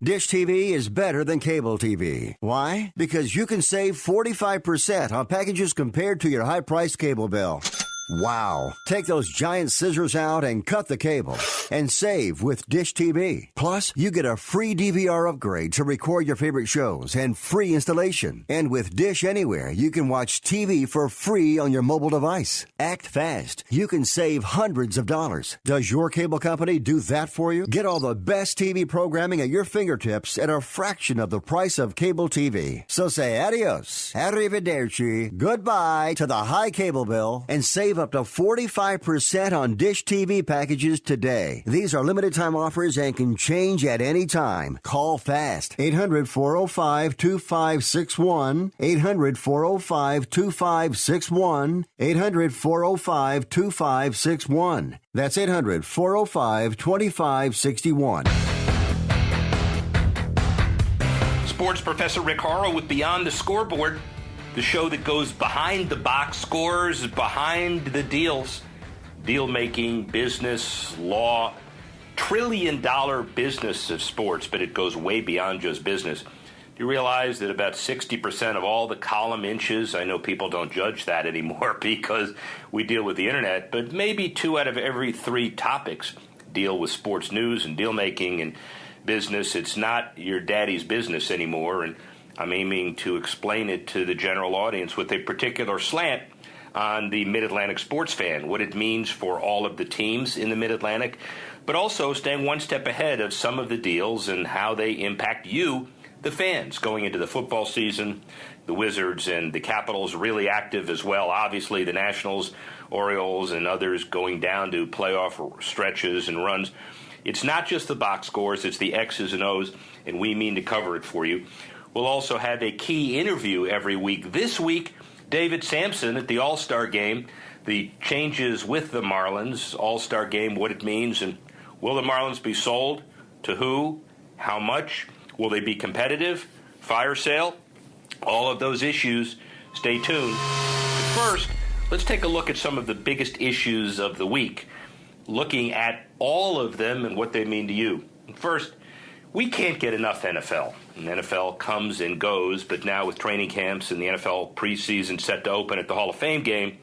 Dish TV is better than cable TV. Why? Because you can save 45% on packages compared to your high-priced cable bill. Wow. Take those giant scissors out and cut the cable and save with Dish TV. Plus, you get a free DVR upgrade to record your favorite shows and free installation. And with Dish Anywhere, you can watch TV for free on your mobile device. Act fast. You can save hundreds of dollars. Does your cable company do that for you? Get all the best TV programming at your fingertips at a fraction of the price of cable TV. So say adios, arrivederci, goodbye to the high cable bill and save up to 45% on Dish TV packages today. These are limited time offers and can change at any time. Call fast. 800-405-2561. 800-405-2561. 800-405-2561. That's 800-405-2561. Sports Professor Rick Horrow with Beyond the Scoreboard, the show that goes behind the box scores, behind the deals. Deal-making, business, law, trillion-dollar business of sports, but it goes way beyond just business. Do you realize that about 60% of all the column inches, I know people don't judge that anymore because we deal with the internet, but maybe 2 out of every 3 topics deal with sports news and deal-making and business. It's not your daddy's business anymore, and I'm aiming to explain it to the general audience with a particular slant on the Mid-Atlantic sports fan, what it means for all of the teams in the Mid-Atlantic, but also staying one step ahead of some of the deals and how they impact you, the fans, going into the football season. The Wizards and the Capitals really active as well. Obviously, the Nationals, Orioles, and others going down to playoff stretches and runs. It's not just the box scores, it's the X's and O's, and we mean to cover it for you. We'll also have a key interview every week. This week, David Sampson at the All-Star Game, the changes with the Marlins, All-Star Game, what it means, and will the Marlins be sold? To who? How much? Will they be competitive? Fire sale? All of those issues. Stay tuned. But first, let's take a look at some of the biggest issues of the week, looking at all of them and what they mean to you. First, we can't get enough NFL. And NFL comes and goes, but now with training camps and the NFL preseason set to open at the Hall of Fame game,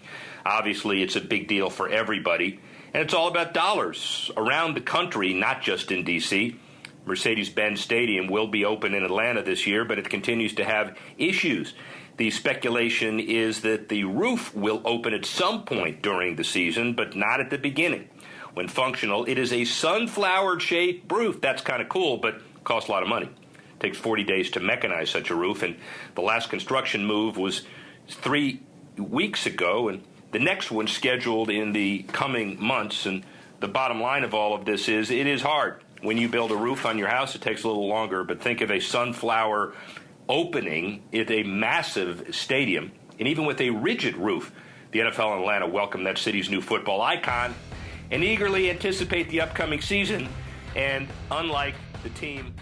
obviously it's a big deal for everybody. And it's all about dollars around the country, not just in D.C. Mercedes-Benz Stadium will be open in Atlanta this year, but it continues to have issues. The speculation is that the roof will open at some point during the season, but not at the beginning. When functional, it is a sunflower-shaped roof. That's kind of cool, but costs a lot of money. It takes 40 days to mechanize such a roof, and the last construction move was 3 weeks ago, and the next one scheduled in the coming months. And the bottom line of all of this is it is hard. When you build a roof on your house, it takes a little longer, but think of a sunflower opening at a massive stadium, and even with a rigid roof, the NFL in Atlanta welcomed that city's new football icon and eagerly anticipate the upcoming season. And unlike the team...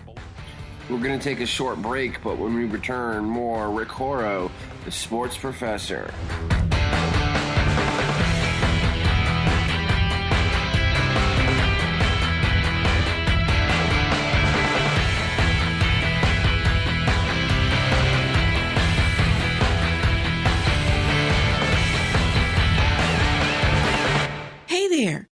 We're going to take a short break, but when we return, more Rick Horrow, the sports professor.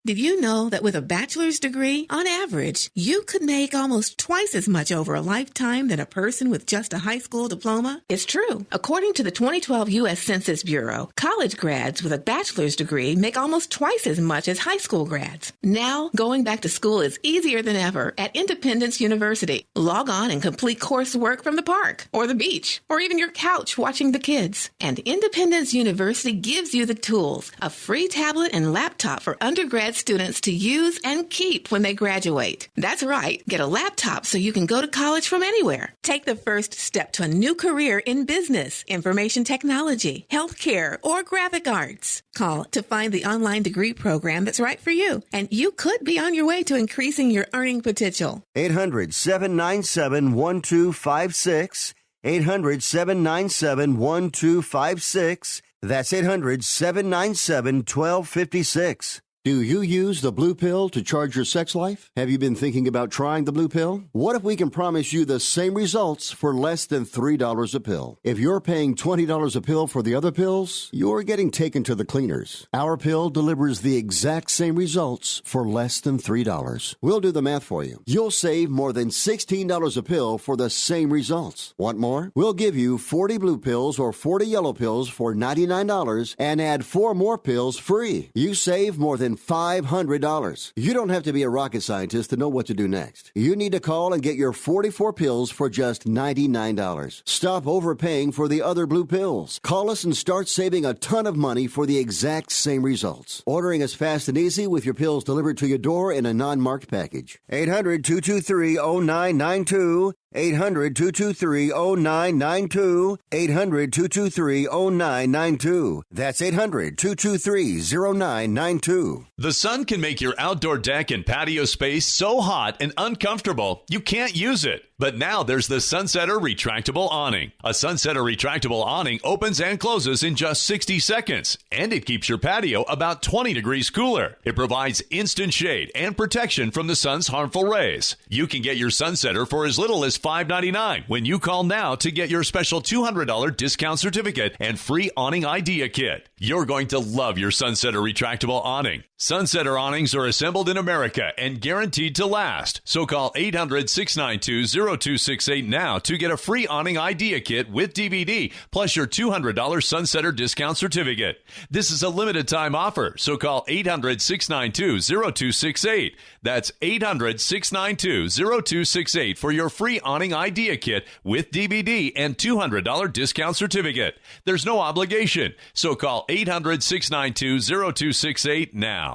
Did you know that with a bachelor's degree, on average, you could make almost twice as much over a lifetime than a person with just a high school diploma? It's true. According to the 2012 U.S. Census Bureau, college grads with a bachelor's degree make almost twice as much as high school grads. Now, going back to school is easier than ever at Independence University. Log on and complete coursework from the park, or the beach, or even your couch watching the kids. And Independence University gives you the tools, a free tablet and laptop for undergrad students to use and keep when they graduate. That's right. Get a laptop so you can go to college from anywhere. Take the first step to a new career in business, information technology, healthcare, or graphic arts. Call to find the online degree program that's right for you, and you could be on your way to increasing your earning potential. 800-797-1256. 800-797-1256. That's 800-797-1256. Do you use the blue pill to charge your sex life? Have you been thinking about trying the blue pill? What if we can promise you the same results for less than $3 a pill? If you're paying $20 a pill for the other pills, you're getting taken to the cleaners. Our pill delivers the exact same results for less than $3. We'll do the math for you. You'll save more than $16 a pill for the same results. Want more? We'll give you 40 blue pills or 40 yellow pills for $99 and add 4 more pills free. You save more than $500. You don't have to be a rocket scientist to know what to do next. You need to call and get your 44 pills for just $99. Stop overpaying for the other blue pills. Call us and start saving a ton of money for the exact same results. Ordering is fast and easy with your pills delivered to your door in a non-marked package. 800-223-0992. 800-223-0992. 800-223-0992. That's 800-223-0992. The sun can make your outdoor deck and patio space so hot and uncomfortable you can't use it. But now there's the Sunsetter Retractable Awning. A Sunsetter Retractable Awning opens and closes in just 60 seconds, and it keeps your patio about 20 degrees cooler. It provides instant shade and protection from the sun's harmful rays. You can get your Sunsetter for as little as $5.99 when you call now to get your special $200 discount certificate and free awning idea kit. You're going to love your Sunsetter Retractable Awning. Sunsetter awnings are assembled in America and guaranteed to last. So call 800-692-0268 now to get a free awning idea kit with DVD plus your $200 Sunsetter discount certificate. This is a limited time offer, so call 800-692-0268. That's 800-692-0268 for your free awning idea kit with DVD and $200 discount certificate. There's no obligation, so call 800-692-0268 now.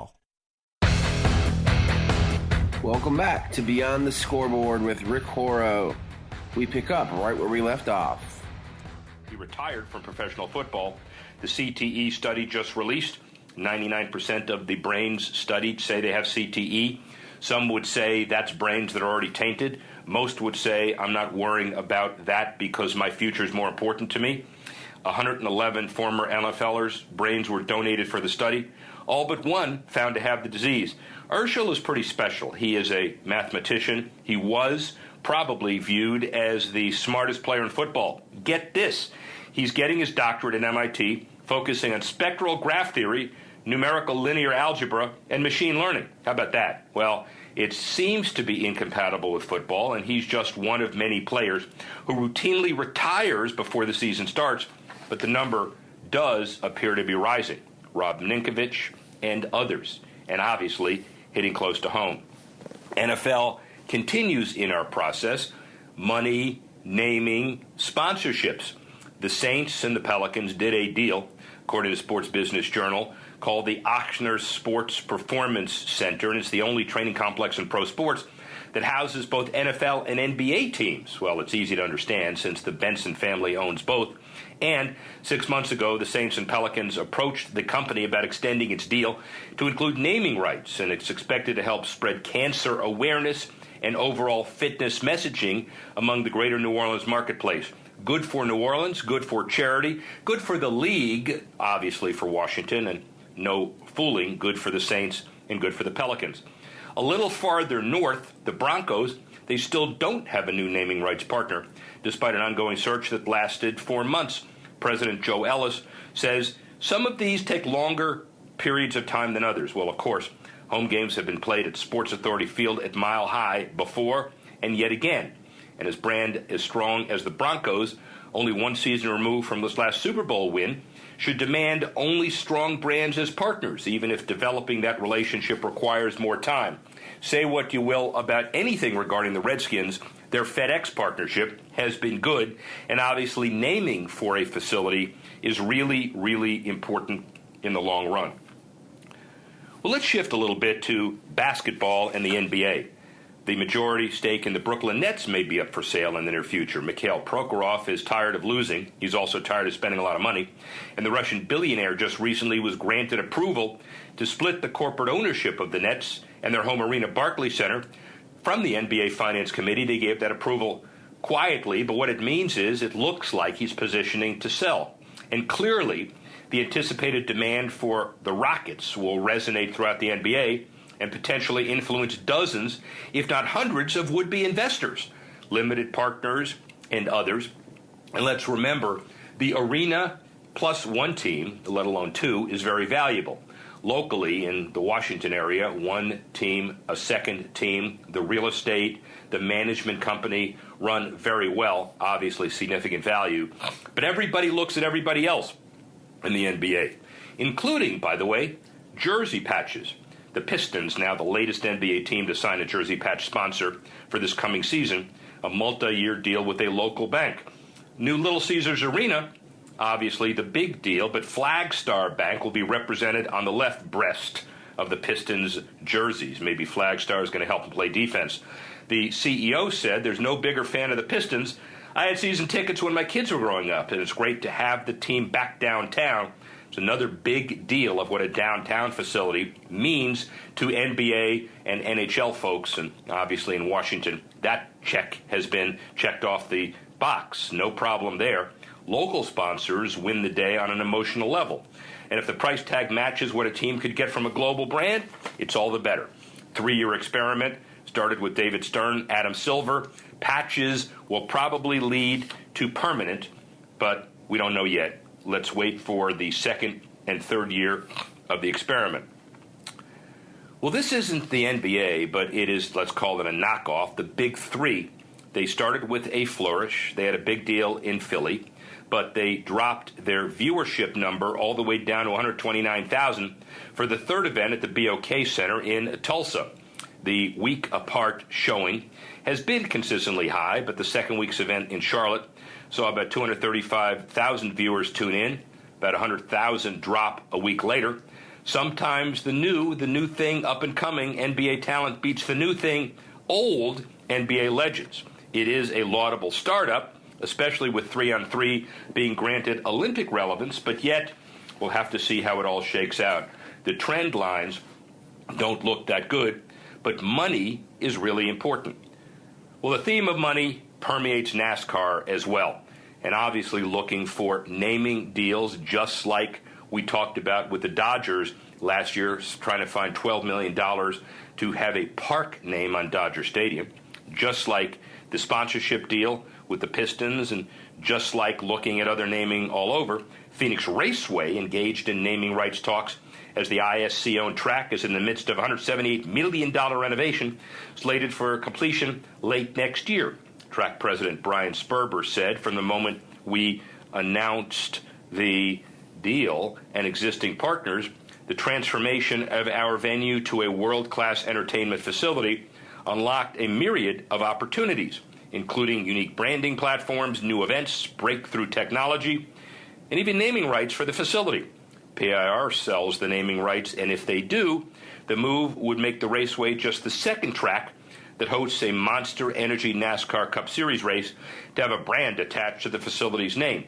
Welcome back to Beyond the Scoreboard with Rick Horrow. We pick up right where we left off. He retired from professional football. The CTE study just released. 99% of the brains studied say they have CTE. Some would say that's brains that are already tainted. Most would say I'm not worrying about that because my future is more important to me. 111 former NFLers' brains were donated for the study. All but one found to have the disease. Urschel is pretty special. He is a mathematician. He was probably viewed as the smartest player in football. Get this. He's getting his doctorate at MIT, focusing on spectral graph theory, numerical linear algebra, and machine learning. How about that? Well, it seems to be incompatible with football, and he's just one of many players who routinely retires before the season starts, but the number does appear to be rising. Rob Ninkovich and others, and obviously hitting close to home. NFL continues in our process. Money, naming, sponsorships. The Saints and the Pelicans did a deal, according to Sports Business Journal, called the Ochsner Sports Performance Center, and it's the only training complex in pro sports that houses both NFL and NBA teams. Well, it's easy to understand since the Benson family owns both. And 6 months ago, the Saints and Pelicans approached the company about extending its deal to include naming rights, and it's expected to help spread cancer awareness and overall fitness messaging among the greater New Orleans marketplace. Good for New Orleans, good for charity, good for the league, obviously for Washington, and no fooling, good for the Saints and good for the Pelicans. A little farther north, the Broncos, they still don't have a new naming rights partner, despite an ongoing search that lasted 4 months. President Joe Ellis says some of these take longer periods of time than others. Well, of course, home games have been played at Sports Authority Field at Mile High before and yet again. And as brand as strong as the Broncos, only one season removed from this last Super Bowl win, should demand only strong brands as partners, even if developing that relationship requires more time. Say what you will about anything regarding the Redskins, their FedEx partnership has been good, and obviously naming for a facility is really, really important in the long run. Well, let's shift a little bit to basketball and the NBA. The majority stake in the Brooklyn Nets may be up for sale in the near future. Mikhail Prokhorov is tired of losing. He's also tired of spending a lot of money. And the Russian billionaire just recently was granted approval to split the corporate ownership of the Nets and their home arena Barclays Center from the NBA Finance Committee. They gave that approval quietly, but what it means is it looks like he's positioning to sell. And clearly, the anticipated demand for the Rockets will resonate throughout the NBA and potentially influence dozens, if not hundreds, of would-be investors, limited partners, and others. And let's remember, the arena plus one team, let alone two, is very valuable. Locally in the Washington area, one team, a second team, the real estate, the management company run very well, obviously significant value. But everybody looks at everybody else in the NBA, including, by the way, jersey patches. The Pistons, now the latest NBA team to sign a jersey patch sponsor for this coming season, a multi-year deal with a local bank. New Little Caesars Arena, obviously the big deal, but Flagstar Bank will be represented on the left breast of the Pistons jerseys. Maybe Flagstar is going to help them play defense. The CEO said, "There's no bigger fan of the Pistons. I had season tickets when my kids were growing up, and it's great to have the team back downtown." It's another big deal of what a downtown facility means to NBA and NHL folks, and obviously in Washington, that check has been checked off the box. No problem there. Local sponsors win the day on an emotional level. And if the price tag matches what a team could get from a global brand, it's all the better. 3-year experiment started with David Stern, Adam Silver. Patches will probably lead to permanent, but we don't know yet. Let's wait for the second and third year of the experiment. Well, this isn't the NBA, but it is, let's call it a knockoff. The Big Three, they started with a flourish. They had a big deal in Philly, but they dropped their viewership number all the way down to 129,000 for the third event at the BOK Center in Tulsa. The week apart showing has been consistently high, but the second week's event in Charlotte saw about 235,000 viewers tune in, about 100,000 drop a week later. Sometimes the new thing, up-and-coming NBA talent beats the new thing, old NBA legends. It is a laudable startup, especially with 3-on-3 being granted Olympic relevance, but yet we'll have to see how it all shakes out. The trend lines don't look that good, but money is really important. Well, the theme of money permeates NASCAR as well, and obviously looking for naming deals, just like we talked about with the Dodgers last year, trying to find $12 million to have a park name on Dodger Stadium, just like the sponsorship deal with the Pistons, and just like looking at other naming all over. Phoenix Raceway engaged in naming rights talks as the ISC-owned track is in the midst of a $178 million renovation slated for completion late next year. Track president Brian Sperber said, "From the moment we announced the deal and existing partners, the transformation of our venue to a world-class entertainment facility unlocked a myriad of opportunities, including unique branding platforms, new events, breakthrough technology, and even naming rights for the facility. PIR sells the naming rights, and if they do, the move would make the raceway just the second track that hosts a Monster Energy NASCAR Cup Series race to have a brand attached to the facility's name.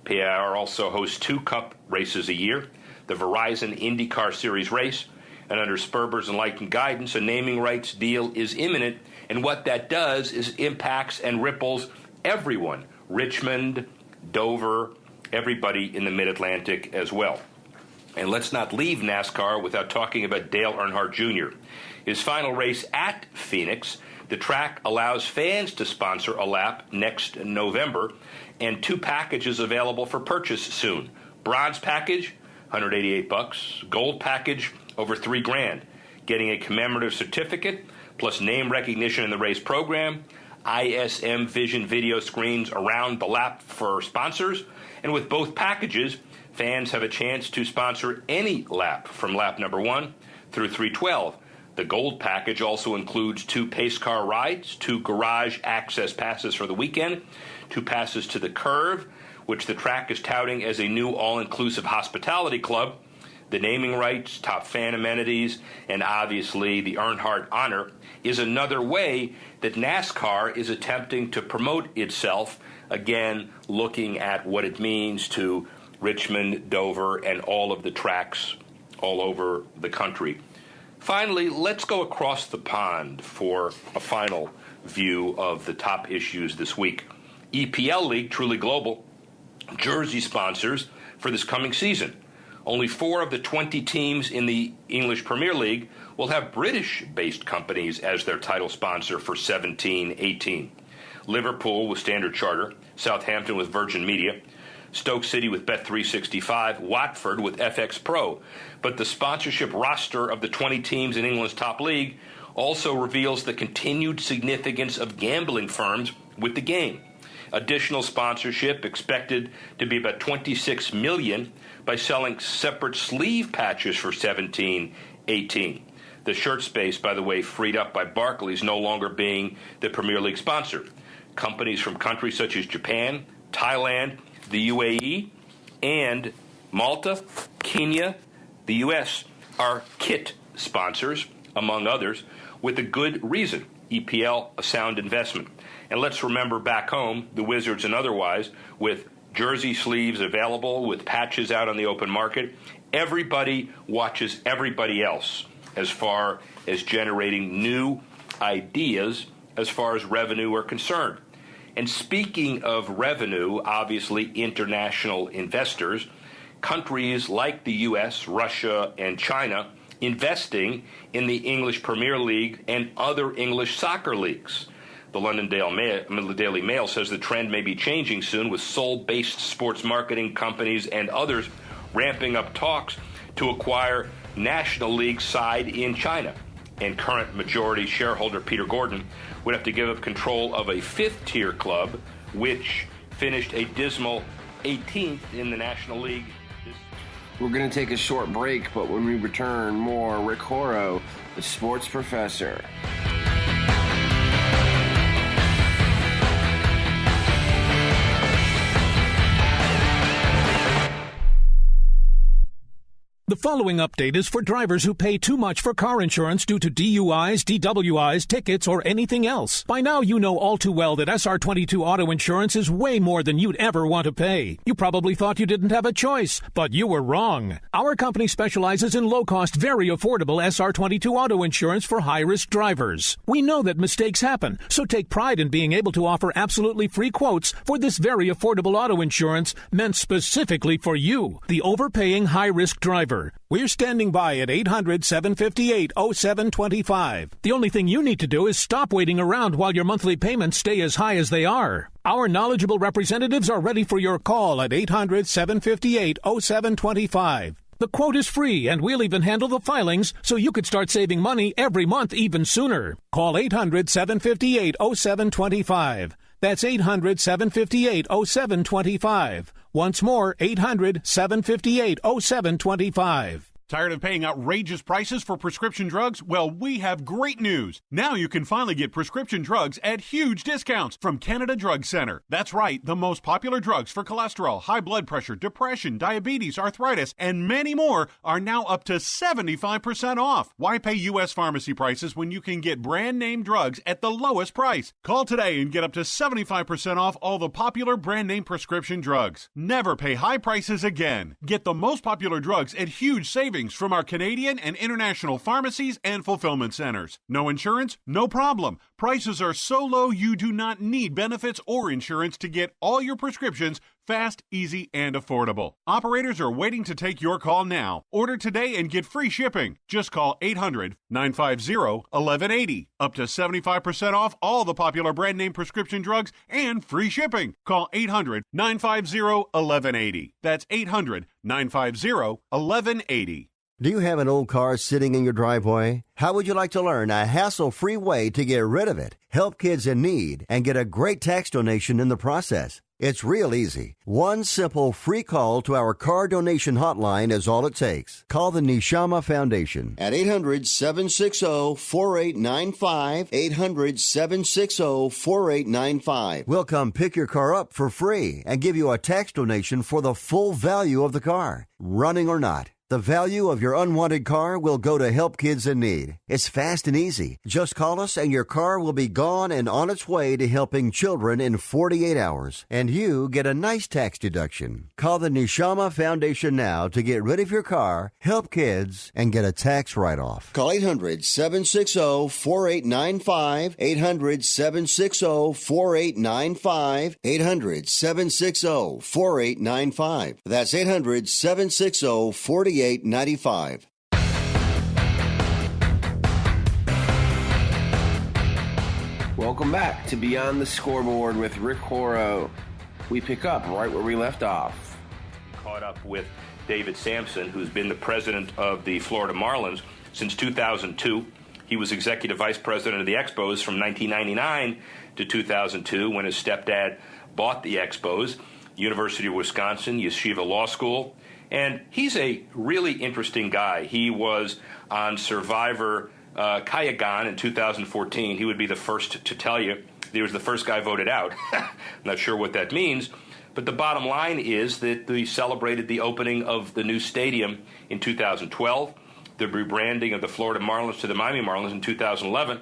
PIR also hosts 2 Cup races a year, the Verizon IndyCar Series race, and under Sperber's enlightened guidance, a naming rights deal is imminent, and what that does is impacts and ripples everyone, Richmond, Dover, everybody in the Mid-Atlantic as well. And let's not leave NASCAR without talking about Dale Earnhardt Jr. His final race at Phoenix, the track allows fans to sponsor a lap next November, and 2 packages available for purchase soon. Bronze package, $188. Gold package, over $3,000. Getting a commemorative certificate, plus name recognition in the race program, ISM Vision video screens around the lap for sponsors, and with both packages, fans have a chance to sponsor any lap from lap number 1 through 312. The gold package also includes 2 pace car rides, 2 garage access passes for the weekend, 2 passes to the Curve, which the track is touting as a new all-inclusive hospitality club, the naming rights, top fan amenities, and obviously the Earnhardt Honor is another way that NASCAR is attempting to promote itself, again, looking at what it means to Richmond, Dover, and all of the tracks all over the country. Finally, let's go across the pond for a final view of the top issues this week. EPL League, truly global, jersey sponsors for this coming season. Only 4 of the 20 teams in the English Premier League will have British-based companies as their title sponsor for 17-18. Liverpool with Standard Charter, Southampton with Virgin Media, Stoke City with Bet365, Watford with FX Pro. But the sponsorship roster of the 20 teams in England's top league also reveals the continued significance of gambling firms with the game. Additional sponsorship expected to be about $26 million by selling separate sleeve patches for 17-18. The shirt space, by the way, freed up by Barclays no longer being the Premier League sponsor. Companies from countries such as Japan, Thailand, the UAE, and Malta, Kenya, the U.S. are kit sponsors, among others, with a good reason. EPL, a sound investment. And let's remember back home, the Wizards and otherwise, with jersey sleeves available, with patches out on the open market, everybody watches everybody else as far as generating new ideas as far as revenue are concerned. And speaking of revenue, obviously international investors, countries like the U.S., Russia, and China investing in the English Premier League and other English soccer leagues. The London Daily Mail says the trend may be changing soon, with Seoul-based sports marketing companies and others ramping up talks to acquire National League side in China. And current majority shareholder Peter Gordon would have to give up control of a fifth-tier club, which finished a dismal 18th in the National League. We're going to take a short break, but when we return, more Rick Horrow, the sports professor. The following update is for drivers who pay too much for car insurance due to DUIs, DWIs, tickets, or anything else. By now, you know all too well that SR22 auto insurance is way more than you'd ever want to pay. You probably thought you didn't have a choice, but you were wrong. Our company specializes in low-cost, very affordable SR22 auto insurance for high-risk drivers. We know that mistakes happen, so take pride in being able to offer absolutely free quotes for this very affordable auto insurance meant specifically for you, the overpaying high-risk driver. We're standing by at 800-758-0725. The only thing you need to do is stop waiting around while your monthly payments stay as high as they are. Our knowledgeable representatives are ready for your call at 800-758-0725. The quote is free, and we'll even handle the filings so you could start saving money every month even sooner. Call 800-758-0725. That's 800-758-0725. Once more, 800-758-0725. Tired of paying outrageous prices for prescription drugs? Well, we have great news. Now you can finally get prescription drugs at huge discounts from Canada Drug Center. That's right, the most popular drugs for cholesterol, high blood pressure, depression, diabetes, arthritis, and many more are now up to 75% off. Why pay U.S. pharmacy prices when you can get brand name drugs at the lowest price? Call today and get up to 75% off all the popular brand name prescription drugs. Never pay high prices again. Get the most popular drugs at huge savings from our Canadian and international pharmacies and fulfillment centers. No insurance? No problem. Prices are so low you do not need benefits or insurance to get all your prescriptions fast, easy, and affordable. Operators are waiting to take your call now. Order today and get free shipping. Just call 800-950-1180. Up to 75% off all the popular brand name prescription drugs and free shipping. Call 800-950-1180. That's 800-950-1180. Do you have an old car sitting in your driveway? How would you like to learn a hassle-free way to get rid of it, help kids in need, and get a great tax donation in the process? It's real easy. One simple free call to our car donation hotline is all it takes. Call the Neshama Foundation at 800-760-4895, 800-760-4895. We'll come pick your car up for free and give you a tax donation for the full value of the car, running or not. The value of your unwanted car will go to help kids in need. It's fast and easy. Just call us and your car will be gone and on its way to helping children in 48 hours. And you get a nice tax deduction. Call the Nishama Foundation now to get rid of your car, help kids, and get a tax write-off. Call 800-760-4895. 800-760-4895. 800-760-4895. That's 800-760-4895. Welcome back to Beyond the Scoreboard with Rick Horrow. We pick up right where we left off. Caught up with David Sampson, who's been the president of the Florida Marlins since 2002. He was executive vice president of the Expos from 1999 to 2002 when his stepdad bought the Expos, University of Wisconsin, Yeshiva Law School. And he's a really interesting guy. He was on Survivor Kayagan in 2014. He would be the first to tell you he was the first guy voted out. Not sure what that means. But the bottom line is that we celebrated the opening of the new stadium in 2012, the rebranding of the Florida Marlins to the Miami Marlins in 2011.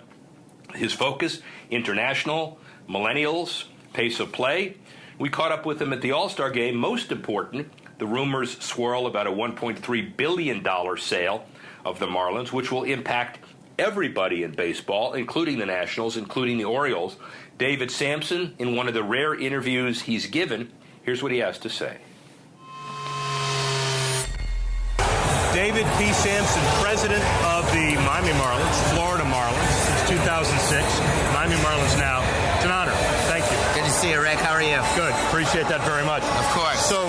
His focus, international, millennials, pace of play. We caught up with him at the All-Star game. Most important, the rumors swirl about a $1.3 billion sale of the Marlins, which will impact everybody in baseball, including the Nationals, including the Orioles. David Sampson, in one of the rare interviews he's given, here's what he has to say. David P. Sampson, president of the Miami Marlins, Florida Marlins, since 2006. Miami Marlins now. It's an honor. Thank you. Good to see you, Rick. How are you? Good. Appreciate that very much. Of course. So,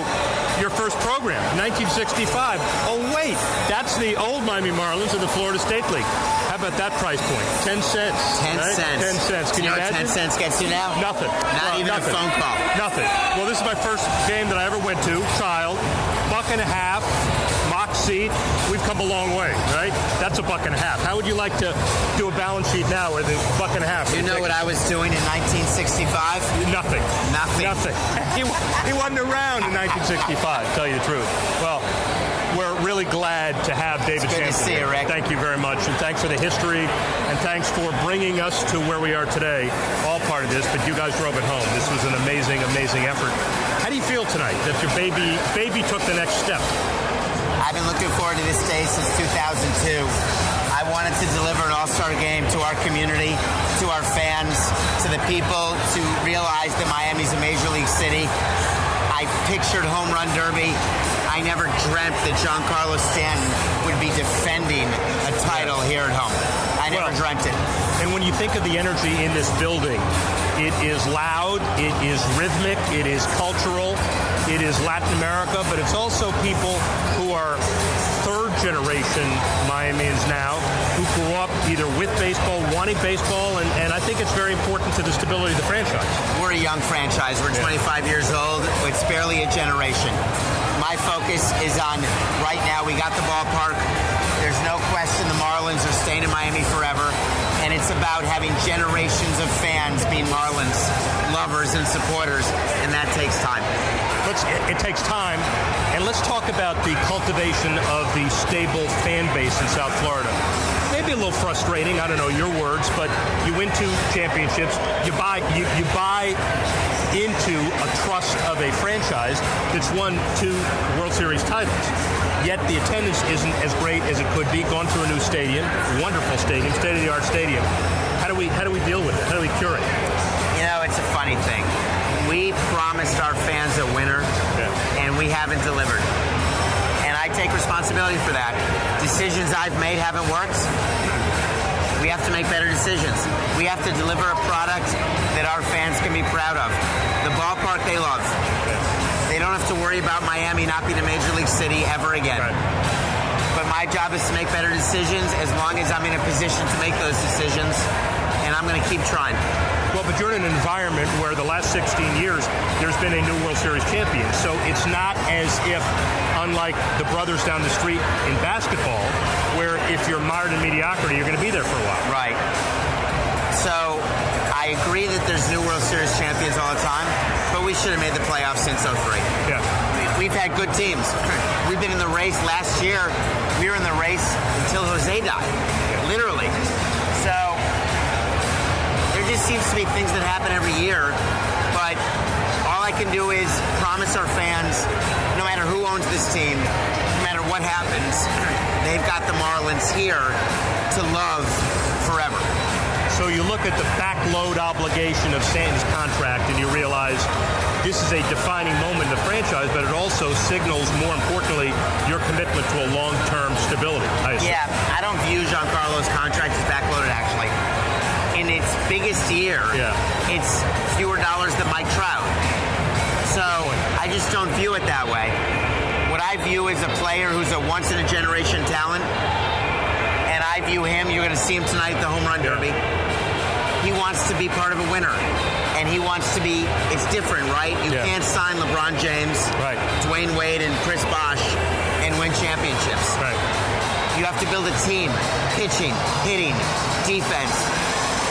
your first program, 1965. Oh, wait. That's the old Miami Marlins of the Florida State League. How about that price point? 10 cents. 10 right? cents. 10 cents. Can you know imagine? What 10 cents gets you now? Nothing. Not even nothing. a phone call. Nothing. Well, this is my first game that I ever went to. Child. $1.50. Mock seat. We've come a long way, right? That's $1.50. How would you like to do a balance sheet now with $1.50? You know what I was doing in 1965? Nothing. He wasn't around in 1965, tell you the truth. Well, we're really glad to have David Sampson. Good to see you, Rick. Thank you very much, and thanks for the history, and thanks for bringing us to where we are today. All part of this, but you guys drove it home. This was an amazing, amazing effort. How do you feel tonight that your baby took the next step? I've been looking forward to this day since 2002. I wanted to deliver an all-star game to our community, to our fans, to the people, to realize that Miami's a major league city. I pictured home run derby. I never dreamt that Giancarlo Stanton would be defending a title here at home. I never dreamt it. And when you think of the energy in this building, it is loud, it is rhythmic, it is cultural, it is Latin America, but it's also people who are third-generation Miamians now who grew up either with baseball, wanting baseball, and I think it's very important to the stability of the franchise. We're a young franchise. We're 25 years old. It's barely a generation. My focus is on right now. We got the ballpark. There's no question the Marlins are staying in Miami forever. And it's about having generations of fans being Marlins lovers and supporters. And that takes time. It takes time. And let's talk about the cultivation of the stable fan base in South Florida. Maybe a little frustrating, I don't know your words, but you win 2 championships, you buy into a trust of a franchise that's won 2 World Series titles. Yet the attendance isn't as great as it could be. Gone through a new stadium, wonderful stadium, state-of-the-art stadium. How do we deal with it? How do we cure it? You know, it's a funny thing. We promised our fans a winner, and we haven't delivered. And I take responsibility for that. Decisions I've made haven't worked. We have to make better decisions. We have to deliver a product that our fans can be proud of. The ballpark they love. They don't have to worry about Miami not being a major league city ever again. Right. But my job is to make better decisions as long as I'm in a position to make those decisions, and I'm going to keep trying. Well, but you're in an environment where the last 16 years there's been a new World Series champion. So it's not as if, unlike the brothers down the street in basketball, where if you're mired in mediocrity, you're going to be there for a while. Right. So I agree that there's new World Series champions all the time, but we should have made the playoffs since 2003. Yeah. we've had good teams. We've been in the race last year. We were in the race until Jose died, literally. So there just seems to be things that happen every year. But all I can do is promise our fans, no matter who owns this team, no matter what happens, they've got the Marlins here to love forever. So you look at the backload obligation of Stanton's contract and you realize this is a defining moment in the franchise, but it also signals, more importantly, your commitment to a long-term stability. Yeah, I don't view Giancarlo's contract as backloaded, actually. In its biggest year, it's fewer dollars than Mike Trout. So I just don't view it that way. What I view is a player who's a once-in-a-generation talent, and I view him, you're going to see him tonight at the Home Run Derby. He wants to be part of a winner, and he wants to be, it's different, right? You can't sign LeBron James, Dwayne Wade, and Chris Bosh and win championships. Right. You have to build a team, pitching, hitting, defense.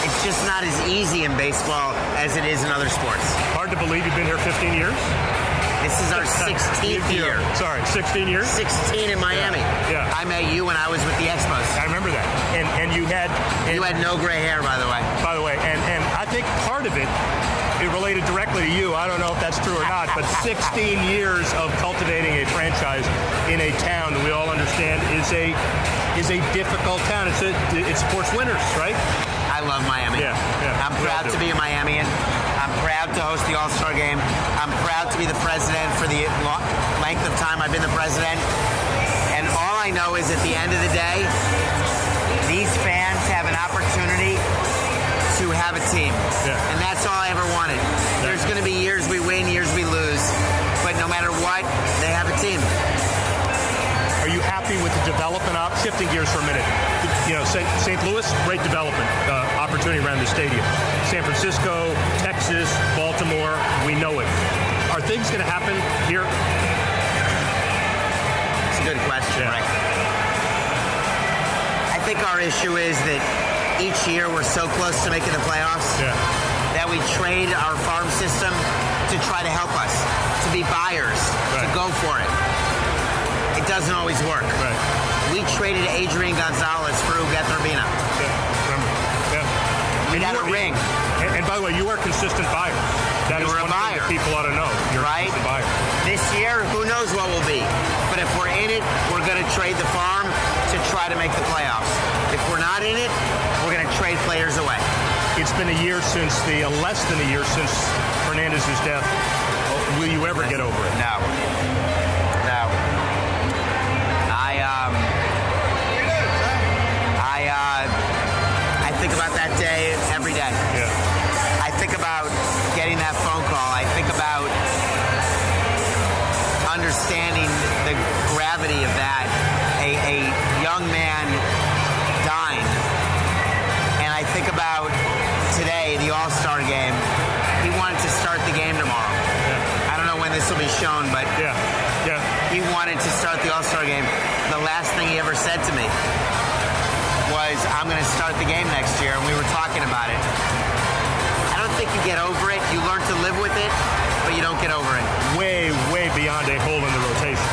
It's just not as easy in baseball as it is in other sports. Hard to believe you've been here 15 years? This is our 16th year. Sorry, 16 years? 16 in Miami. Yeah. I met you when I was with the Expos. I remember that. And you had... You had no gray hair, by the way. And I think part of it related directly to you. I don't know if that's true or not, but 16 years of cultivating a franchise in a town that we all understand is a difficult town. It supports winners, right? I love Miami. Yeah. I'm proud to be a Miamian. I'm proud to host the All-Star Game. I'm proud to be the president for the length of time I've been the president. And all I know is at the end of the day, these fans have an opportunity to have a team. Yeah. And that's all I ever wanted. There's going to be years we win, years we lose. But no matter what, they have a team. Are you happy with the development? Shifting gears for a minute. You know, St. Louis, great development opportunity around the stadium. San Francisco, Texas, Baltimore, we know it. Are things going to happen here? It's a good question, Rick. I think our issue is that each year we're so close to making the playoffs that we trade our farm system to try to help us, to be buyers, to go for it. It doesn't always work. Right. We traded Adrian Gonzalez for Ugueth Urbina. We got a ring. And by the way, you are consistent buyers. That is one thing that people ought to know. You're a consistent buyer. This year, who knows what we'll be. But if we're in it, we're going to trade the farm to try to make the playoffs. If we're not in it, we're going to trade players away. It's been less than a year since Hernandez's death. Will you ever get over it? No. I think about that day every day. Yeah. I think about getting that phone call. I think about understanding the gravity of that. A young man dying. And I think about today, the All-Star game. He wanted to start the game tomorrow. Yeah. I don't know when this will be shown, but he wanted to start the All-Star game. The last thing he ever said to me was, I'm going to start the game next year, and we were talking about it. I don't think you get over it. You learn to live with it, but you don't get over it. Way beyond a hole in the rotation.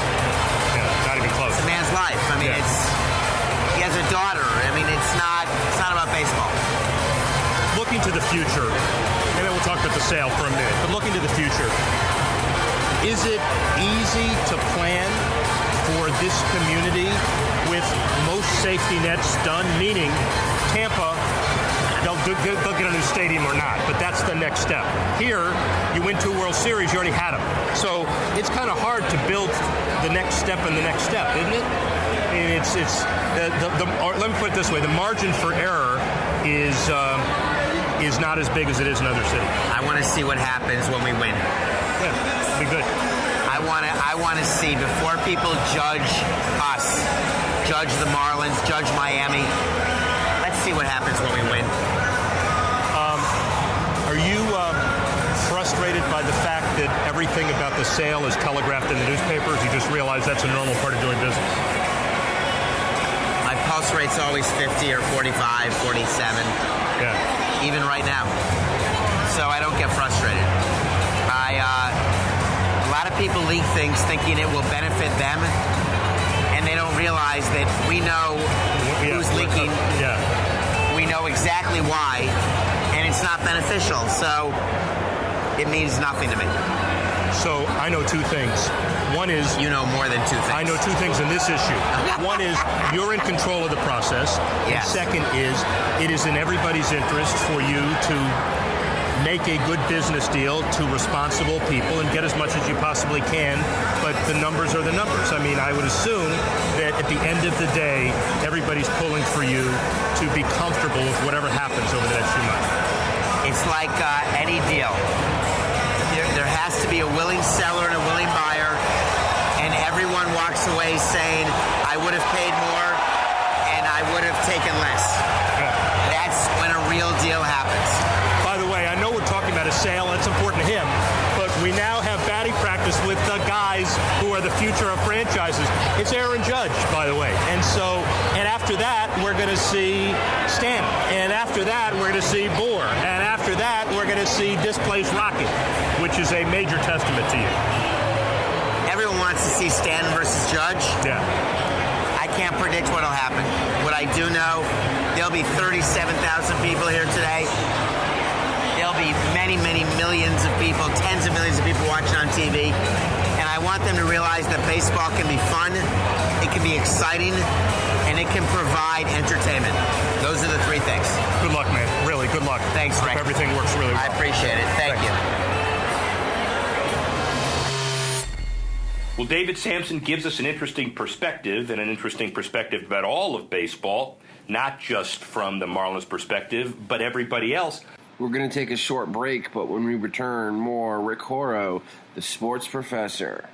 Yeah, not even close. It's a man's life. I mean, he has a daughter. I mean, it's not about baseball. Looking to the future, and then we'll talk about the sale for a minute, but looking to the future, is it easy to plan for this community with most safety nets done, meaning Tampa, they'll get a new stadium or not, but that's the next step. Here, you win 2 World Series, you already had them. So it's kind of hard to build the next step and the next step, isn't it? Let me put it this way, the margin for error is not as big as it is in other cities. I want to see what happens when we win. Yeah, be good. I want to see, before people judge us, judge the Marlins, judge Miami, let's see what happens when we win. Are you frustrated by the fact that everything about the sale is telegraphed in the newspapers? You just realize that's a normal part of doing business? My pulse rate's always 50 or 45, 47. Yeah. Even right now. So I don't get frustrated. A lot of of people leak things thinking it will benefit them, and they don't realize that we know who's leaking. We know exactly why, and it's not beneficial. So it means nothing to me. So I know two things. One is... You know more than two things. I know two things in this issue. One is you're in control of the process. Yes. And second is it is in everybody's interest for you to make a good business deal to responsible people and get as much as you possibly can, but the numbers are the numbers. I mean, I would assume that at the end of the day, everybody's pulling for you to be comfortable with whatever happens over the next few months. It's like any deal. There has to be a willing seller and a willing buyer, and everyone walks away saying, I would have paid more and I would have taken less. That's when a real deal happens. By the way, I know we're talking about a sale, and it's important to him, but we now have batting practice with the guys who are the future of franchises. It's Aaron Judge, by the way. And after that, we're going to see Stanton. And after that, we're going to see Bour. And after that, we're going to see Displaced Rocket, which is a major testament to you. Everyone wants to see Stanton versus Judge. Yeah. I can't predict what will happen. What I do know, there'll be 37,000 people here today. There'll be many, many millions of people, tens of millions of people watching on TV. And I want them to realize that baseball can be fun, it can be exciting, and it can provide entertainment. Those are the three things. Good luck, man. Really, good luck. Thanks, Rick. Hope everything works really well. I appreciate it. Thank you. Well, David Samson gives us an interesting perspective, and an interesting perspective about all of baseball, not just from the Marlins' perspective, but everybody else. We're going to take a short break, but when we return, more Rick Horrow, the sports professor.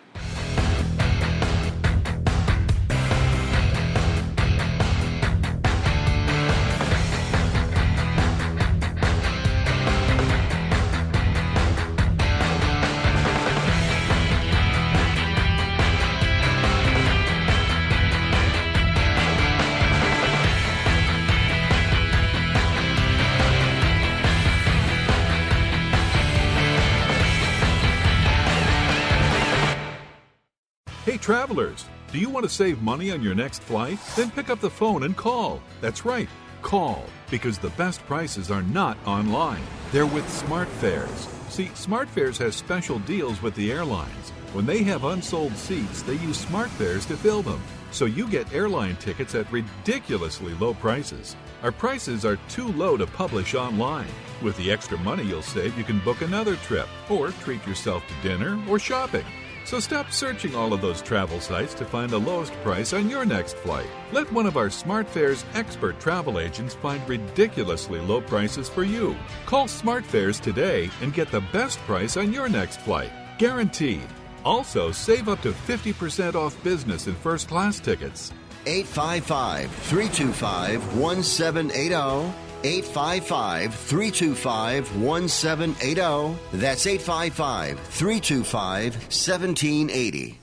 Travelers, do you want to save money on your next flight? Then pick up the phone and call. That's right, call, because the best prices are not online. They're with SmartFares. See, SmartFares has special deals with the airlines. When they have unsold seats, they use SmartFares to fill them. So you get airline tickets at ridiculously low prices. Our prices are too low to publish online. With the extra money you'll save, you can book another trip or treat yourself to dinner or shopping. So stop searching all of those travel sites to find the lowest price on your next flight. Let one of our SmartFares expert travel agents find ridiculously low prices for you. Call SmartFares today and get the best price on your next flight. Guaranteed. Also, save up to 50% off business and first class tickets. 855-325-1780. 855-325-1780. That's 855-325-1780.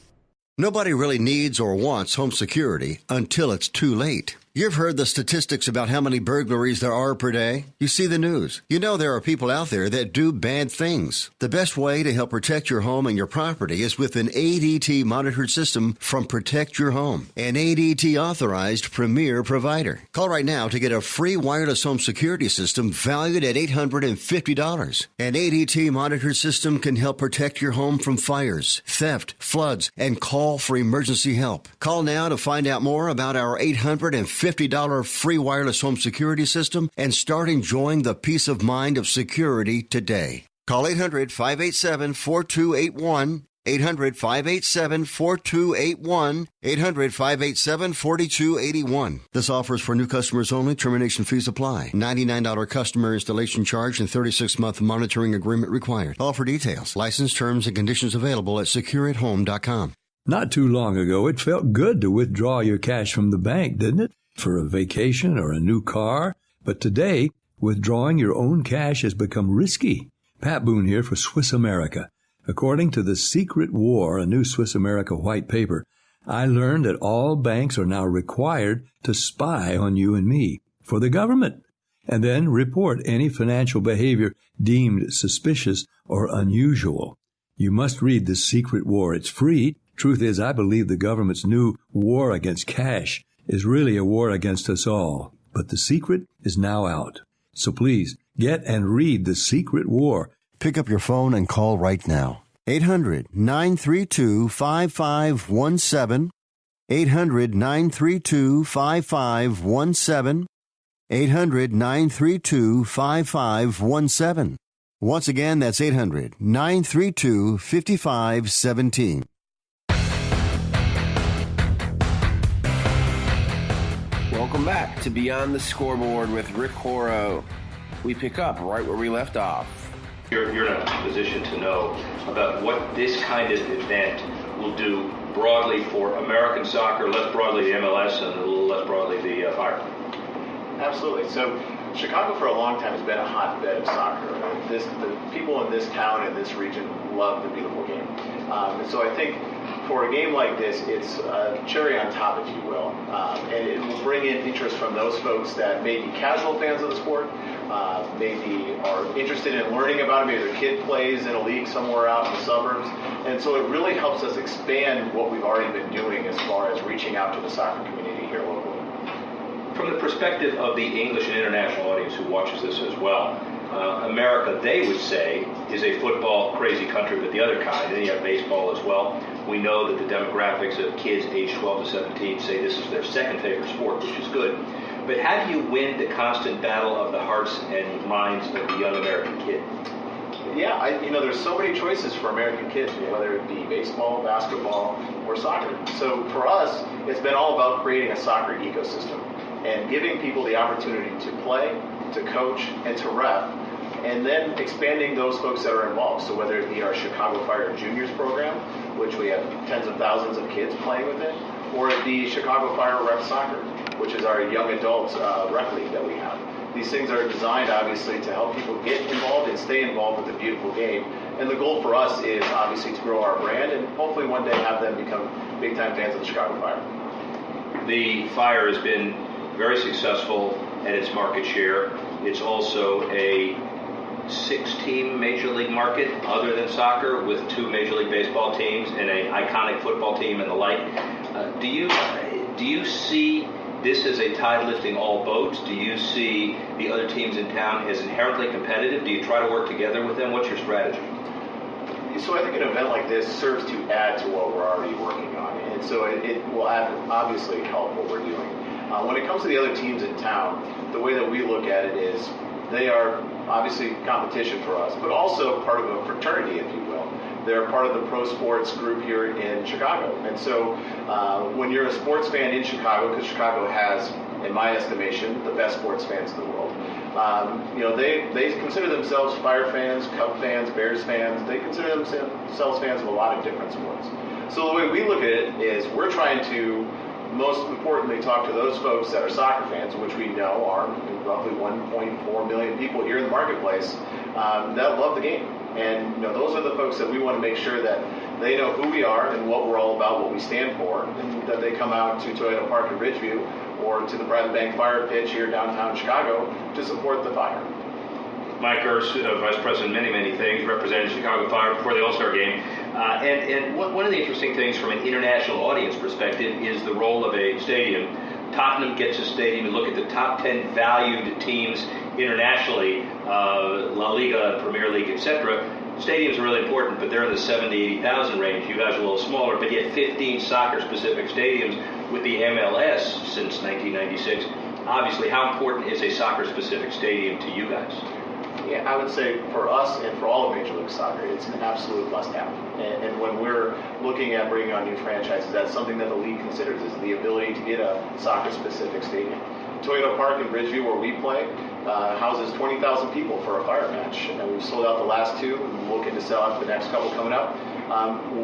Nobody really needs or wants home security until it's too late. You've heard the statistics about how many burglaries there are per day. You see the news. You know there are people out there that do bad things. The best way to help protect your home and your property is with an ADT monitored system from Protect Your Home, an ADT authorized premier provider. Call right now to get a free wireless home security system valued at $850. An ADT monitored system can help protect your home from fires, theft, floods, and call for emergency help. Call now to find out more about our $850 free wireless home security system and start enjoying the peace of mind of security today. Call 800-587-4281, 800-587-4281, 800-587-4281. This offer is for new customers only. Termination fees apply. $99 customer installation charge and 36-month monitoring agreement required. All for details. License terms and conditions available at secureathome.com. Not too long ago, it felt good to withdraw your cash from the bank, didn't it? For a vacation or a new car. But today, withdrawing your own cash has become risky. Pat Boone here for Swiss America. According to The Secret War, a new Swiss America white paper, I learned that all banks are now required to spy on you and me for the government, and then report any financial behavior deemed suspicious or unusual. You must read The Secret War. It's free. Truth is, I believe the government's new war against cash is really a war against us all. But The Secret is now out. So please, get and read The Secret War. Pick up your phone and call right now. 800-932-5517. 800-932-5517. 800-932-5517. Once again, that's 800-932-5517. Welcome back to Beyond the Scoreboard with Rick Horrow. We pick up right where we left off. You're in a position to know about what this kind of event will do broadly for American soccer, less broadly the MLS, and a little less broadly the Fire. Absolutely. So Chicago for a long time has been a hotbed of soccer. The people in this town and this region love the beautiful game. And so I think for a game like this, it's a cherry on top, if you will. And it will bring in interest from those folks that may be casual fans of the sport, maybe are interested in learning about it, maybe their kid plays in a league somewhere out in the suburbs. And so it really helps us expand what we've already been doing as far as reaching out to the soccer community here locally. From the perspective of the English and international audience who watches this as well, America, they would say, is a football crazy country, but the other kind, and you have baseball as well. We know that the demographics of kids aged 12 to 17 say this is their second favorite sport, which is good. But how do you win the constant battle of the hearts and minds of the young American kid? Yeah, there's so many choices for American kids, whether it be baseball, basketball, or soccer. So for us, it's been all about creating a soccer ecosystem and giving people the opportunity to play, to coach, and to ref, and then expanding those folks that are involved. So whether it be our Chicago Fire Juniors program, which we have tens of thousands of kids playing with it, or the Chicago Fire Rep Soccer, which is our young adult rec league that we have. These things are designed, obviously, to help people get involved and stay involved with the beautiful game. And the goal for us is, obviously, to grow our brand and hopefully one day have them become big-time fans of the Chicago Fire. The Fire has been very successful at its market share. It's also a 6-team Major League market other than soccer, with 2 Major League Baseball teams and an iconic football team and the like. Do you see this as a tide lifting all boats? Do you see the other teams in town as inherently competitive? Do you try to work together with them? What's your strategy? So I think an event like this serves to add to what we're already working on, and so it will obviously help what we're doing. When it comes to the other teams in town, the way that we look at it is they are obviously competition for us, but also part of a fraternity, if you will. They're part of the pro sports group here in Chicago. And so when you're a sports fan in Chicago, because Chicago has, in my estimation, the best sports fans in the world, they consider themselves Fire fans, Cub fans, Bears fans. They consider themselves fans of a lot of different sports. So the way we look at it is we're trying to, most importantly, talk to those folks that are soccer fans, which we know are roughly 1.4 million people here in the marketplace that love the game. And those are the folks that we want to make sure that they know who we are and what we're all about, what we stand for, and that they come out to Toyota Park in Ridgeview or to the Bradley Bank Fire Pitch here downtown Chicago to support the Fire. Mike Ertz, Vice President, many things, represented Chicago Fire before the All-Star game. And one of the interesting things from an international audience perspective is the role of a stadium. Tottenham gets a stadium. You look at the top 10 valued teams internationally, La Liga, Premier League, etc. Stadiums are really important, but they're in the 70,000, 80,000 range. You guys are a little smaller, but yet 15 soccer-specific stadiums with the MLS since 1996. Obviously, how important is a soccer-specific stadium to you guys? Yeah, I would say for us and for all of Major League Soccer, it's an absolute must-have. And when we're looking at bringing on new franchises, that's something that the league considers, is the ability to get a soccer-specific stadium. Toyota Park in Ridgeview, where we play, houses 20,000 people for a Fire match. And we've sold out the last 2, and we're looking to sell out the next couple coming up,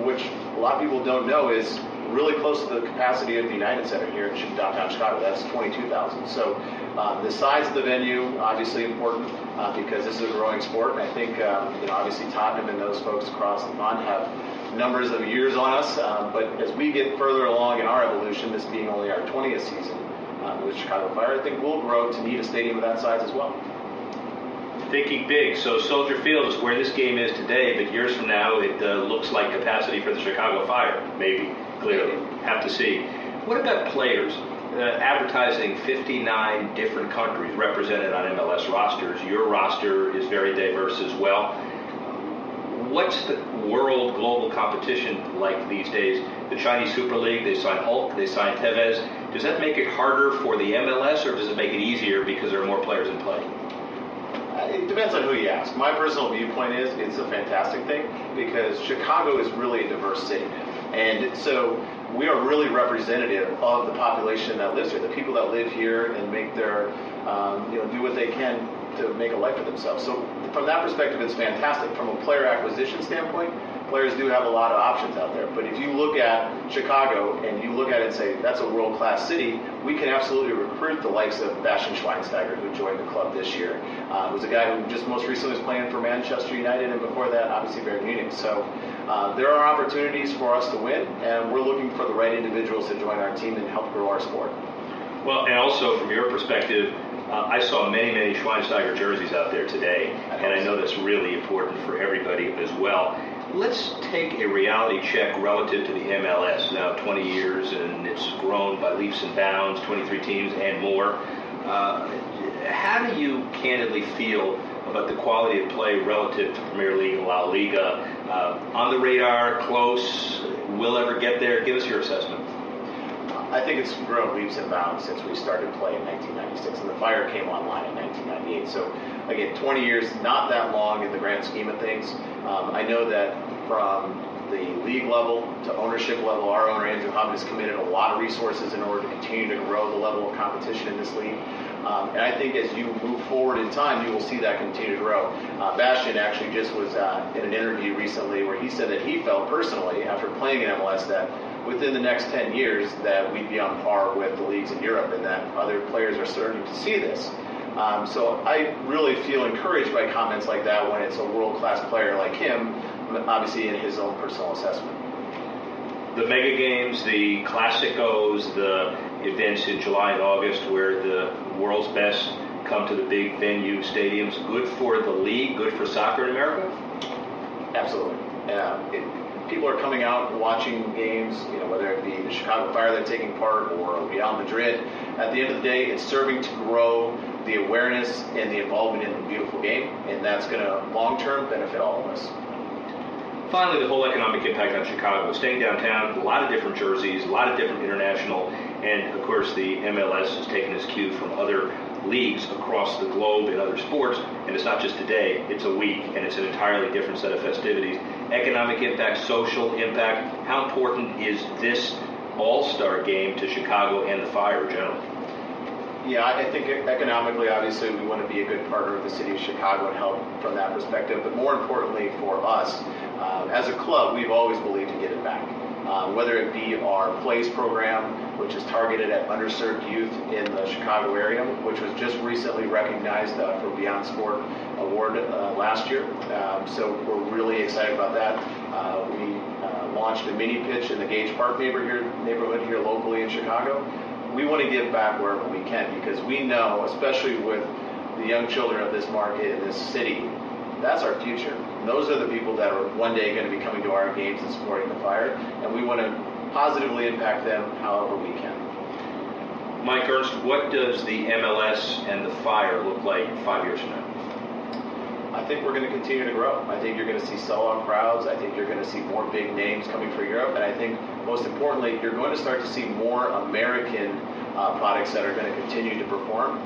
which a lot of people don't know is really close to the capacity of the United Center here in downtown Chicago. That's 22,000. So the size of the venue, obviously important because this is a growing sport. And I think, obviously Tottenham and those folks across the pond have numbers of years on us. But as we get further along in our evolution, this being only our 20th season with Chicago Fire, I think we'll grow to need a stadium of that size as well. Thinking big. So Soldier Field is where this game is today, but years from now it looks like capacity for the Chicago Fire. Maybe, clearly. Have to see. What about players? Advertising 59 different countries represented on MLS rosters. Your roster is very diverse as well. What's the world global competition like these days? The Chinese Super League, they sign Hulk, they sign Tevez. Does that make it harder for the MLS, or does it make it easier because there are more players in play? It depends on who you ask. My personal viewpoint is it's a fantastic thing because Chicago is really a diverse city. And so we are really representative of the population that lives here, the people that live here and make their, do what they can to make a life for themselves. So from that perspective, it's fantastic. From a player acquisition standpoint, players do have a lot of options out there. But if you look at Chicago and you look at it and say, that's a world-class city, we can absolutely recruit the likes of Bastian Schweinsteiger, who joined the club this year. Was a guy who just most recently was playing for Manchester United, and before that, obviously, Bayern Munich. So there are opportunities for us to win, and we're looking for the right individuals to join our team and help grow our sport. Well, and also from your perspective, I saw many Schweinsteiger jerseys out there today, and I know that's really important for everybody as well. Let's take a reality check relative to the MLS. Now 20 years, and it's grown by leaps and bounds, 23 teams and more. How do you candidly feel about the quality of play relative to Premier League and La Liga? On the radar, close, will ever get there? Give us your assessment. I think it's grown leaps and bounds since we started playing in 1996, and the Fire came online in 1998. So, again, 20 years, not that long in the grand scheme of things. I know that from the league level to ownership level, our owner, Andrew Hubbard, has committed a lot of resources in order to continue to grow the level of competition in this league. And I think as you move forward in time, you will see that continue to grow. Bastian actually just was in an interview recently where he said that he felt personally, after playing in MLS, that within the next 10 years that we'd be on par with the leagues in Europe, and that other players are starting to see this. So I really feel encouraged by comments like that when it's a world-class player like him, obviously in his own personal assessment. The mega games, the Clásicos, the events in July and August where the world's best come to the big venue stadiums, good for the league, good for soccer in America? Absolutely. People are coming out and watching games, whether it be the Chicago Fire that's taking part or Real Madrid. At the end of the day, it's serving to grow the awareness and the involvement in the beautiful game, and that's going to long-term benefit all of us. Finally, the whole economic impact on Chicago. Staying downtown, a lot of different jerseys, a lot of different international, and of course the MLS has taken its cue from other leagues across the globe in other sports, and it's not just today, it's a week, and it's an entirely different set of festivities. Economic impact, social impact, how important is this all-star game to Chicago and the Fire generally? Yeah, I think economically, obviously, we want to be a good partner of the city of Chicago and help from that perspective. But more importantly for us, as a club, we've always believed in giving back. Whether it be our Plays program, which is targeted at underserved youth in the Chicago area, which was just recently recognized for Beyond Sport Award last year. So we're really excited about that. We launched a mini pitch in the Gage Park neighborhood here locally in Chicago. We want to give back wherever we can because we know, especially with the young children of this market in this city, that's our future. And those are the people that are one day going to be coming to our games and supporting the Fire, and we want to positively impact them however we can. Mike Ernst, what does the MLS and the Fire look like 5 years from now? I think we're going to continue to grow. I think you're going to see sellout crowds. I think you're going to see more big names coming for Europe. And I think, most importantly, you're going to start to see more American products that are going to continue to perform.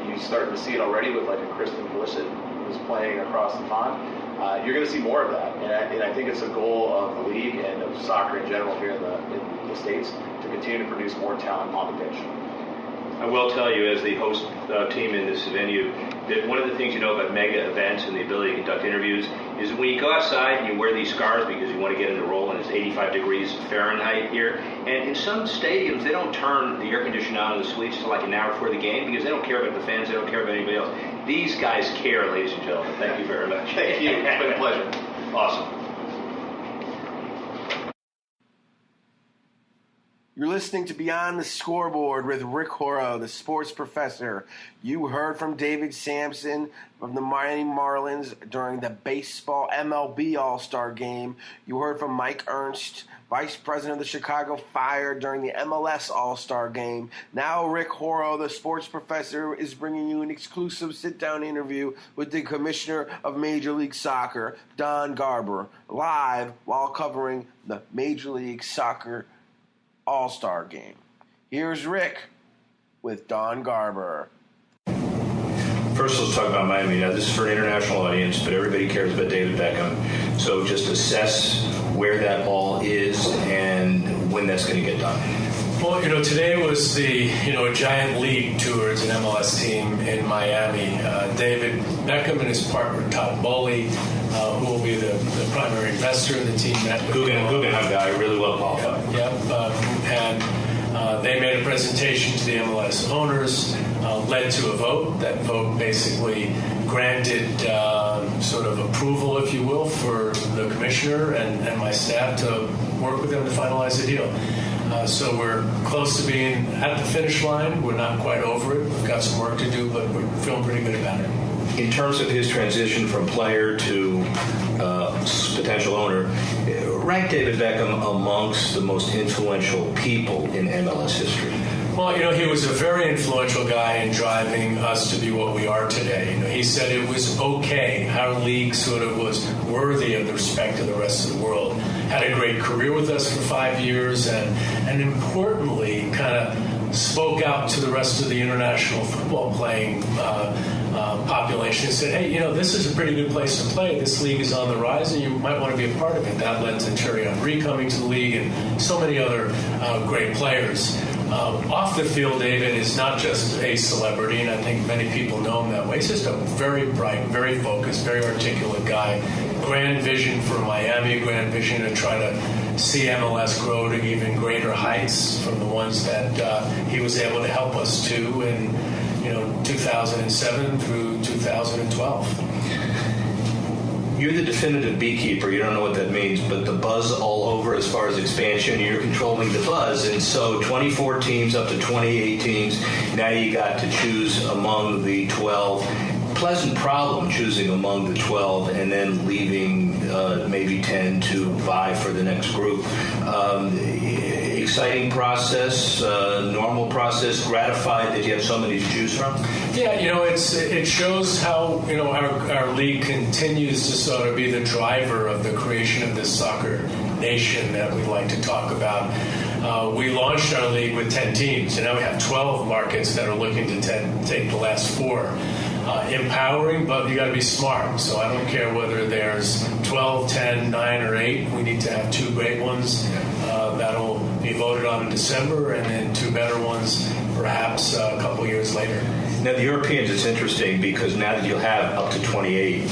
You're starting to see it already with like a Kristen Pulisic who's playing across the pond. You're going to see more of that. And I think it's a goal of the league and of soccer in general here in the States to continue to produce more talent on the pitch. I will tell you, as the host team in this venue, that one of the things you know about mega events and the ability to conduct interviews is when you go outside and you wear these scarves because you want to get in the role, and it's 85 degrees Fahrenheit here. And in some stadiums, they don't turn the air conditioning on in the suites until like an hour before the game because they don't care about the fans, they don't care about anybody else. These guys care, ladies and gentlemen. Thank you very much. Thank you. It's been a pleasure. Awesome. You're listening to Beyond the Scoreboard with Rick Horrow, the sports professor. You heard from David Sampson from the Miami Marlins during the baseball MLB All-Star Game. You heard from Mike Ernst, vice president of the Chicago Fire, during the MLS All-Star Game. Now Rick Horrow, the sports professor, is bringing you an exclusive sit-down interview with the commissioner of Major League Soccer, Don Garber, live while covering the Major League Soccer All-Star Game. Here's Rick with Don Garber. First, let's talk about Miami. Now, this is for an international audience, but everybody cares about David Beckham. So just assess where that ball is and when that's going to get done. Well, today was the, a giant league tour. It's an MLS team in Miami. David Beckham and his partner, Todd Bowley, who will be the primary investor in the team. Guggenheim guy, really well qualified. And they made a presentation to the MLS owners, led to a vote. That vote basically granted sort of approval, if you will, for the commissioner and my staff to work with them to finalize the deal. So we're close to being at the finish line. We're not quite over it. We've got some work to do, but we're feeling pretty good about it. In terms of his transition from player to potential owner, rank David Beckham amongst the most influential people in MLS history. Well, he was a very influential guy in driving us to be what we are today. He said it was okay. Our league sort of was worthy of the respect of the rest of the world. Had a great career with us for 5 years, and importantly, kind of spoke out to the rest of the international football playing population and said, hey, this is a pretty good place to play. This league is on the rise, and you might want to be a part of it. That led to Thierry Henry coming to the league and so many other great players. Off the field, David is not just a celebrity, and I think many people know him that way. He's just a very bright, very focused, very articulate guy. Grand vision for Miami, grand vision to try to see MLS grow to even greater heights from the ones that he was able to help us to in 2007 through 2012. You're the definitive beekeeper. You don't know what that means, but the buzz all over as far as expansion, you're controlling the buzz. And so 24 teams up to 28 teams. Now you got to choose among the 12. Pleasant problem choosing among the 12 and then leaving maybe 10 to vie for the next group. Exciting process, normal process, gratified that you have so many to choose from? Yeah, it shows how, our league continues to sort of be the driver of the creation of this soccer nation that we'd like to talk about. We launched our league with 10 teams, and now we have 12 markets that are looking to take the last 4. Empowering, but you got to be smart. So I don't care whether there's 12, 10, 9, or 8. We need to have 2 great ones that'll be voted on in December, and then 2 better ones perhaps a couple years later. Now, the Europeans, it's interesting because now that you'll have up to 28,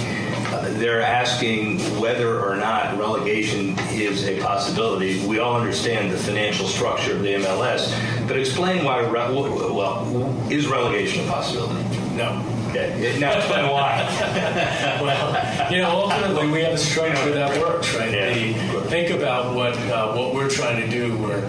they're asking whether or not relegation is a possibility. We all understand the financial structure of the MLS, but explain why, is relegation a possibility? No. Okay. Now explain why. Well, ultimately we have a structure that works, right? Yeah. Think about what we're trying to do. We're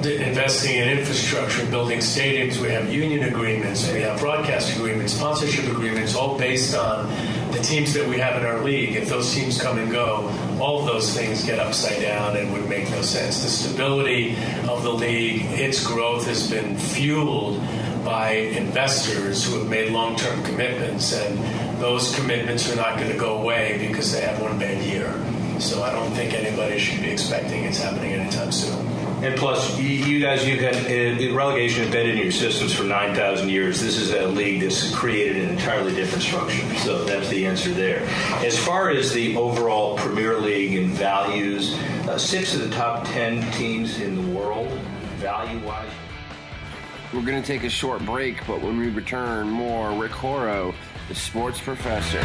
investing in infrastructure, building stadiums. We have union agreements. We have broadcast agreements, sponsorship agreements, all based on the teams that we have in our league. If those teams come and go, all of those things get upside down and would make no sense. The stability of the league, its growth has been fueled by investors who have made long-term commitments, and those commitments are not going to go away because they have one bad year. So I don't think anybody should be expecting it's happening anytime soon. And plus, you guys, you've had relegation embedded in your systems for 9,000 years. This is a league that's created an entirely different structure. So that's the answer there. As far as the overall Premier League and values, 6 of the top 10 teams in the world, value-wise. We're going to take a short break, but when we return, more Rick Horrow, the sports professor.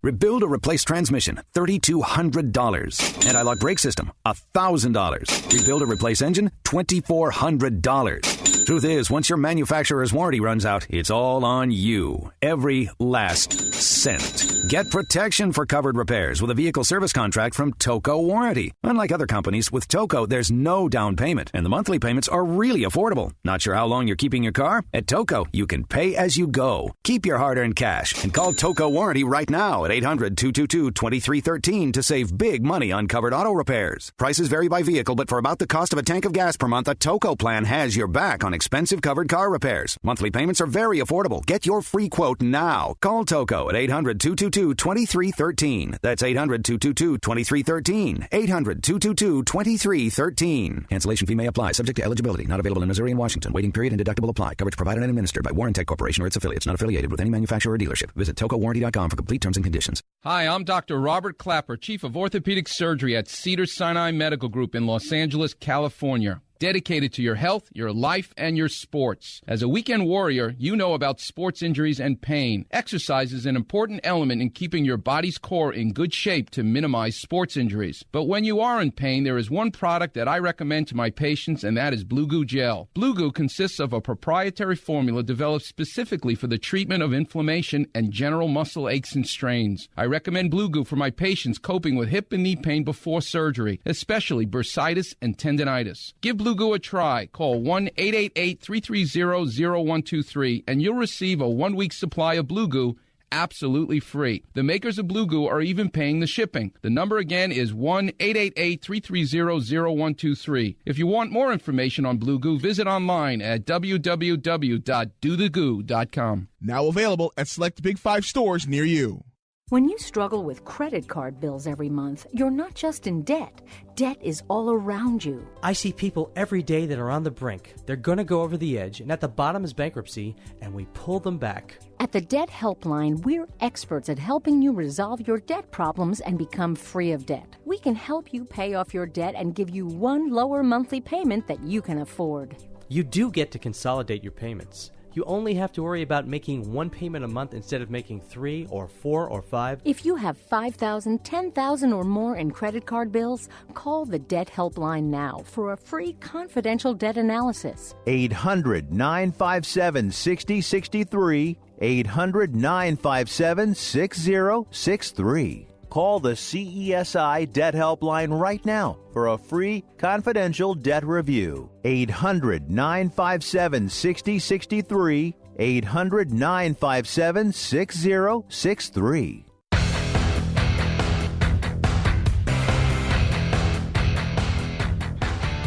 Rebuild or replace transmission, $3,200. Anti-lock brake system, $1,000. Rebuild or replace engine, $2,400. Truth is, once your manufacturer's warranty runs out, it's all on you. Every last cent. Get protection for covered repairs with a vehicle service contract from Toco Warranty. Unlike other companies, with Toco, there's no down payment, and the monthly payments are really affordable. Not sure how long you're keeping your car? At Toco, you can pay as you go. Keep your hard-earned cash and call Toco Warranty right now at 800-222-2313 to save big money on covered auto repairs. Prices vary by vehicle, but for about the cost of a tank of gas per month, a Toco plan has your back on expensive covered car repairs. Monthly payments are very affordable. Get your free quote now. Call Toco at 800-222-2313. That's 800-222-2313. 800-222-2313. Cancellation fee may apply. Subject to eligibility. Not available in Missouri and Washington. Waiting period and deductible apply. Coverage provided and administered by Warrantech Corporation or its affiliates. Not affiliated with any manufacturer or dealership. Visit TocoWarranty.com for complete terms and conditions. Hi, I'm Dr. Robert Clapper, Chief of Orthopedic Surgery at Cedars-Sinai Medical Group in Los Angeles, California. Dedicated to your health, your life, and your sports. As a weekend warrior, you know about sports injuries and pain. Exercise is an important element in keeping your body's core in good shape to minimize sports injuries. But when you are in pain, there is one product that I recommend to my patients, and that is Blue Goo Gel. Blue Goo consists of a proprietary formula developed specifically for the treatment of inflammation and general muscle aches and strains. I recommend Blue Goo for my patients coping with hip and knee pain before surgery, especially bursitis and tendinitis. Give Blue Goo a try. Call 1-888-330-0123 and you'll receive a 1-week supply of Blue Goo absolutely free. The makers of Blue Goo are even paying the shipping. The number again is 1-888-330-0123. If you want more information on Blue Goo, visit online at www.dothegoo.com. Now available at select Big 5 stores near you. When you struggle with credit card bills every month, you're not just in debt. Debt is all around you. I see people every day that are on the brink. They're going to go over the edge, and at the bottom is bankruptcy, and we pull them back. At the Debt Helpline, we're experts at helping you resolve your debt problems and become free of debt. We can help you pay off your debt and give you one lower monthly payment that you can afford. You do get to consolidate your payments. You only have to worry about making one payment a month instead of making 3 or 4 or 5. If you have $5,000, $10,000 or more in credit card bills, call the Debt Helpline now for a free confidential debt analysis. 800-957-6063. 800-957-6063. Call the CESI Debt Helpline right now for a free confidential debt review. 800-957-6063. 800-957-6063.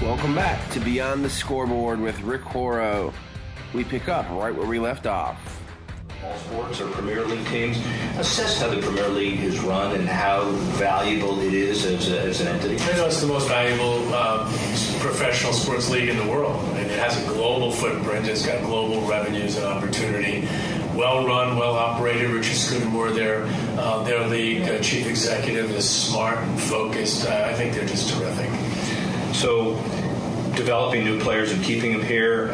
Welcome back to Beyond the Scoreboard with Rick Horrow. We pick up right where we left off. All sports or Premier League teams assess how the Premier League is run and how valuable it is as an entity. I know it's the most valuable professional sports league in the world. I mean, it has a global footprint. It's got global revenues and opportunity. Well run, well operated. Richard Scudamore, their league chief executive, is smart and focused. I think they're just terrific. So, developing new players and keeping them here.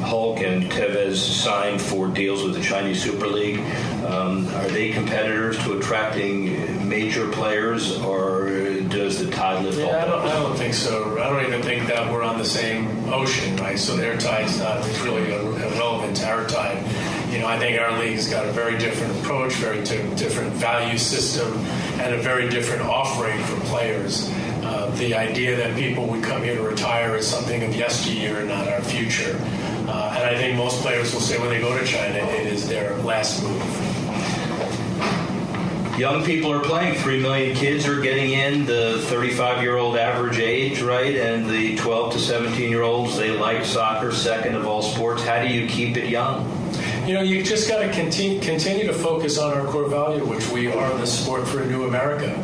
Hulk and Tevez signed for deals with the Chinese Super League. Are they competitors to attracting major players, or does the tide lift all? I don't think so. I don't even think that we're on the same ocean, right? So their tide's not really irrelevant to our tide. You know, I think our league's got a very different approach, very different value system, and a very different offering for players. The idea that people would come here to retire is something of yesteryear, not our future. And I think most players will say when they go to China, it is their last move. Young people are playing. 3 million kids are getting in, the 35-year-old average age, right? And the 12 to 17-year-olds, they like soccer, second of all sports. How do you keep it young? You know, you just got to continue to focus on our core value, which we are in the sport for a new America.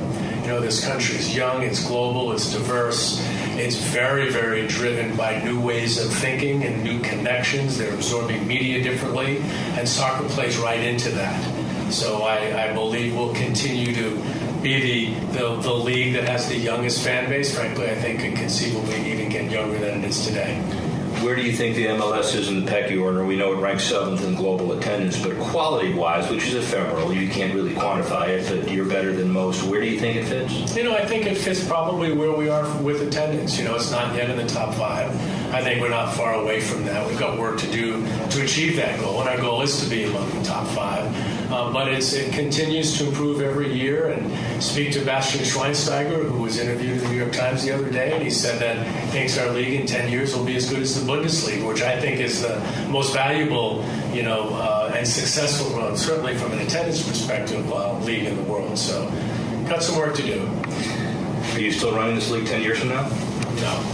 You know, this country is young, it's global, it's diverse. It's very, very driven by new ways of thinking and new connections. They're absorbing media differently, and soccer plays right into that. So I believe we'll continue to be the league that has the youngest fan base. Frankly, I think could conceivably even get younger than it is today. where do you think the MLS is in the pecking order? We know it ranks 7th in global attendance, but quality-wise, which is ephemeral, you can't really quantify it, but you're better than most. Where do you think it fits? I think it fits probably where we are with attendance. It's not yet in the top 5. I think we're not far away from that. We've got work to do to achieve that goal, and our goal is to be among the top 5. But it continues to improve every year. And speak to Bastian Schweinsteiger, who was interviewed in the New York Times the other day, and he said that he thinks our league in 10 years will be as good as the Bundesliga, which I think is the most valuable, and successful one, certainly from an attendance perspective, league in the world. So, got some work to do. Are you still running this league 10 years from now? No.